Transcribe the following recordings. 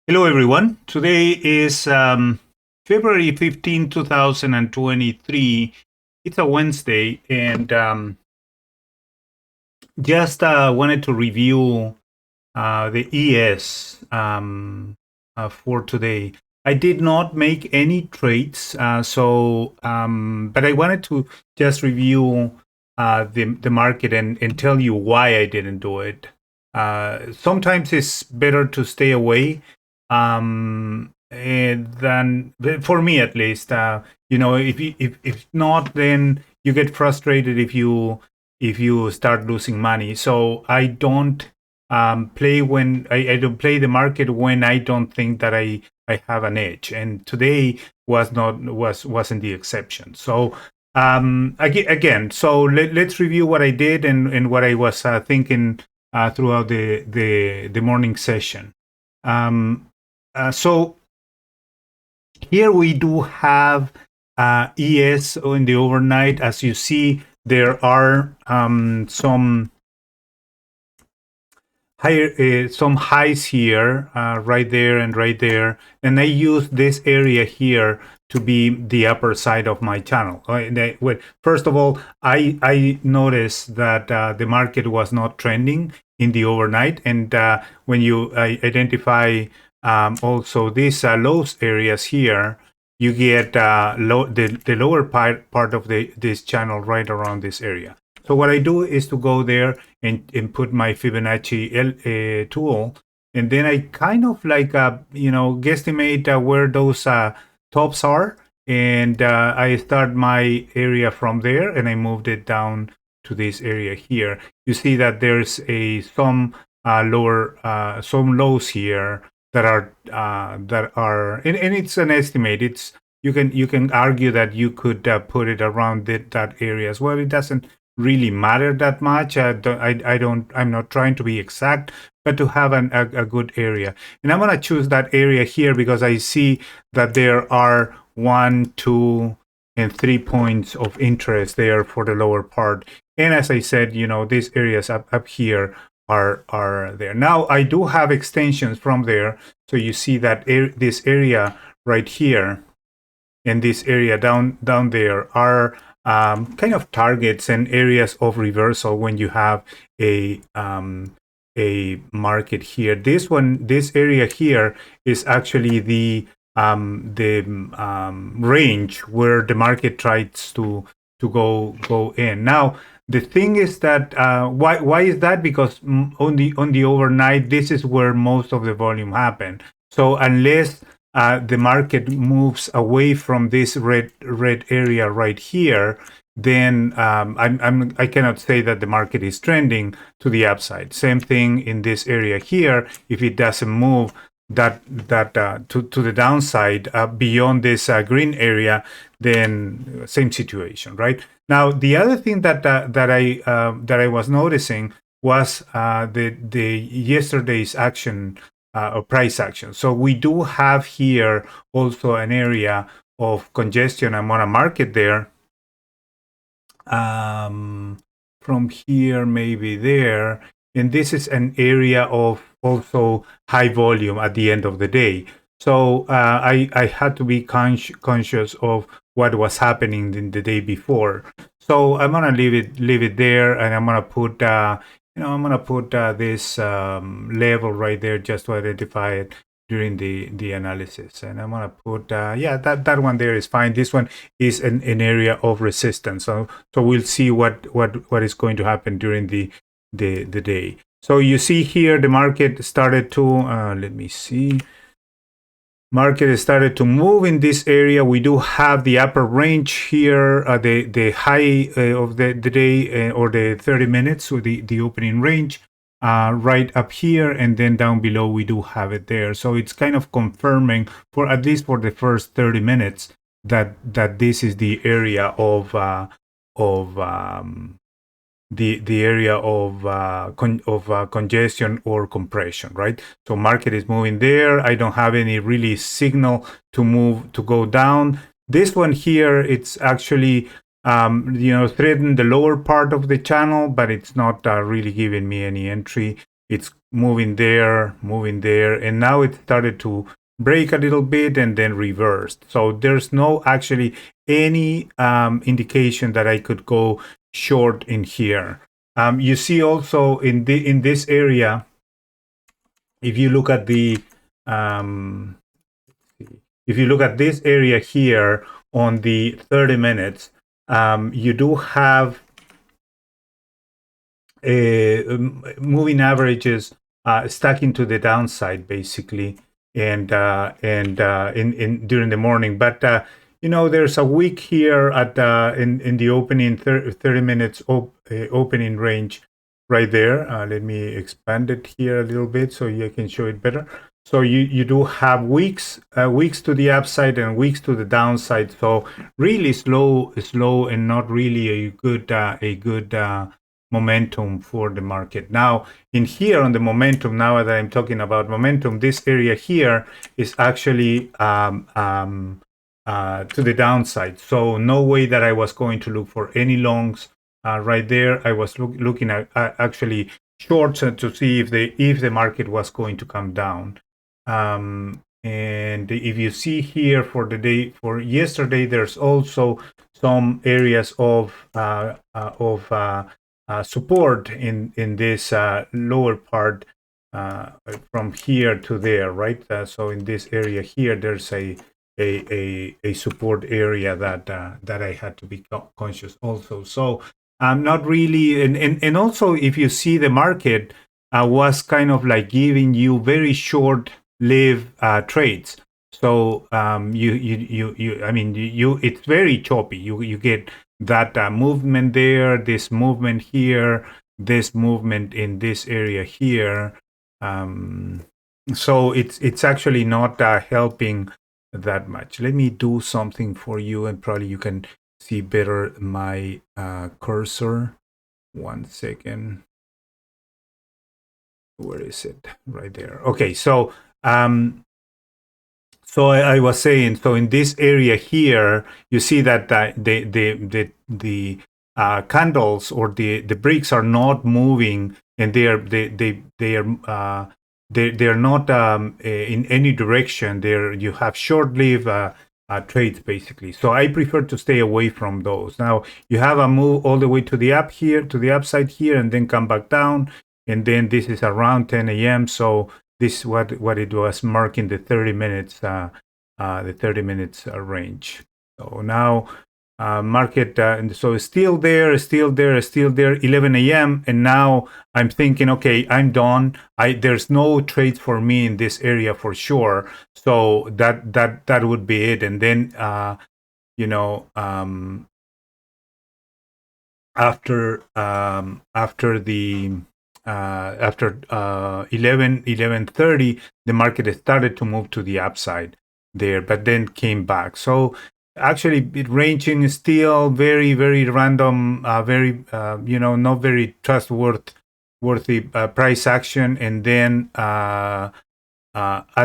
Hello, everyone. Today is February 15, 2023. It's a Wednesday, and just wanted to review the ES for today. I did not make any trades, but I wanted to just review the market and tell you why I didn't do it. Sometimes it's better to stay away and then for me at least, if not, then you get frustrated if you start losing money. So I don't I don't play the market when I don't think that I have an edge, and today wasn't the exception. So again, so let's review what I did and what I was thinking throughout the morning session. um, so here we do have ES in the overnight. As you see, there are some highs here, right there and right there, and I use this area here to be the upper side of my channel. First of all, I noticed that the market was not trending in the overnight, and when you identify also these lows areas here, you get the lower part of this channel right around this area. So what I do is to go there and put my Fibonacci tool, and then I kind of like guesstimate where those tops are, and I start my area from there, and I moved it down to this area here. You see that there's some some lows here and it's an estimate. It's you can argue that you could put it around that area as well. It doesn't really matter that much. I'm not trying to be exact, but to have a good area. And I'm going to choose that area here because I see that there are 1, 2, and 3 points of interest there for the lower part. And as I said, these areas up here are there. Now I do have extensions from there. So you see that this area right here and this area down there are kind of targets and areas of reversal when you have a market here. This area here is actually the range where the market tries to go in. Now the thing is that why is that? Because on the overnight, this is where most of the volume happened. So unless the market moves away from this red area right here, then I cannot say that the market is trending to the upside. Same thing in this area here. If it doesn't move to the downside beyond this green area, then same situation, right? Now the other thing that I was noticing was the yesterday's action or price action. So we do have here also an area of congestion. I'm gonna mark it there. From here, maybe there, and this is an area of also high volume at the end of the day. So I had to be conscious of what was happening in the day before. So I'm gonna leave it there, and I'm gonna put this level right there just to identify it during the analysis. And I'm gonna put that one there is fine. This one is an area of resistance. So we'll see what is going to happen during the day. So you see here the market started to let me see. Market started to move in this area. We do have the upper range here, the high of the day or the 30 minutes, so the opening range right up here, and then down below we do have it there. So it's kind of confirming, for at least for the first 30 minutes, that this is the area of the area of congestion or compression, right? So market is moving there. I don't have any really signal to go down. This one here, it's actually threading the lower part of the channel, but it's not really giving me any entry. it's moving there, and now it started to break a little bit and then reversed. So there's no actually any indication that I could go short in here. You see also in this area, if you look at the if you look at this area here on the 30 minutes, you do have moving averages stacking to the downside basically, and in during the morning. But there's a wick here at in the opening 30 minutes opening range right there. Let me expand it here a little bit so you can show it better. So you do have weeks to the upside and weeks to the downside. So really slow, and not really a good momentum for the market. Now, in here on the momentum, now that I'm talking about momentum, this area here is actually to the downside. So no way that I was going to look for any longs right there. I was looking at actually shorts to see if the market was going to come down. And if you see here for the day for yesterday, there's also some areas of support in this lower part from here to there, right? So in this area here, there's a support area that I had to be conscious also. So I'm not really, and also if you see the market was kind of like giving you very short live trades. So it's very choppy. You get that movement there, this movement here, this movement in this area here. So it's actually not helping that much. Let me do something for you, and probably you can see better my cursor. 1 second. Where is it? Right there. Okay, so so I was saying, so in this area here, you see that the candles or the bricks are not moving, and they are not in any direction. You have short-lived trades basically. So I prefer to stay away from those. Now you have a move all the way to the upside here, and then come back down, and then this is around 10 a.m. So this is what it was marking the 30 minutes range. So now market so it's still there 11 a.m. and now I'm thinking, okay, I'm done. There's no trades for me in this area for sure. So that would be it. And then after 11:30, the market started to move to the upside there, but then came back. So actually, it ranging is still very, very random, very not very trustworthy price action, and then at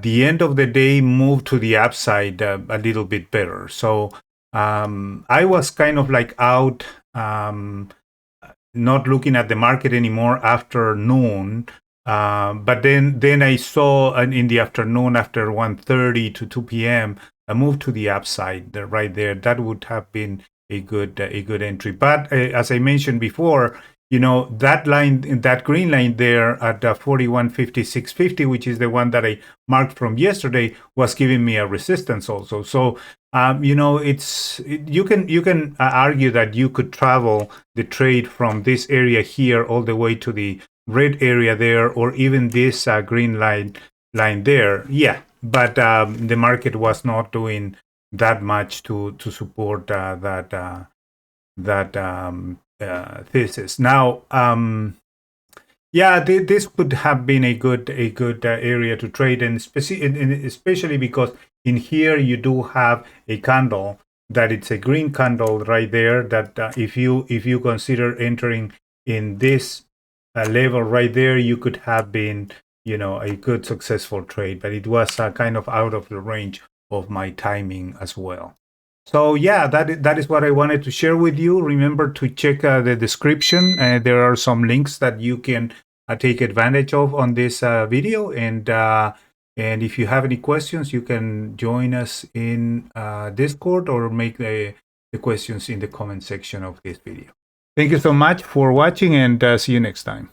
the end of the day, move to the upside a little bit better. So I was kind of like out. Not looking at the market anymore after noon, but then I saw in the afternoon after 1:30 to 2 p.m. a move to the upside right there. That would have been a good entry. But as I mentioned before, that line, that green line there at 41.56.50, which is the one that I marked from yesterday, was giving me a resistance also. So you can argue that you could travel the trade from this area here all the way to the red area there, or even this green line there. Yeah, but the market was not doing that much to support that thesis. Now, this could have been a good area to trade, and especially because in here you do have a candle that it's a green candle right there. That if you consider entering in this level right there, you could have been a good successful trade, but it was kind of out of the range of my timing as well. So yeah, that is what I wanted to share with you. Remember to check the description. There are some links that you can take advantage of on this video. And if you have any questions, you can join us in Discord or make the questions in the comment section of this video. Thank you so much for watching, and see you next time.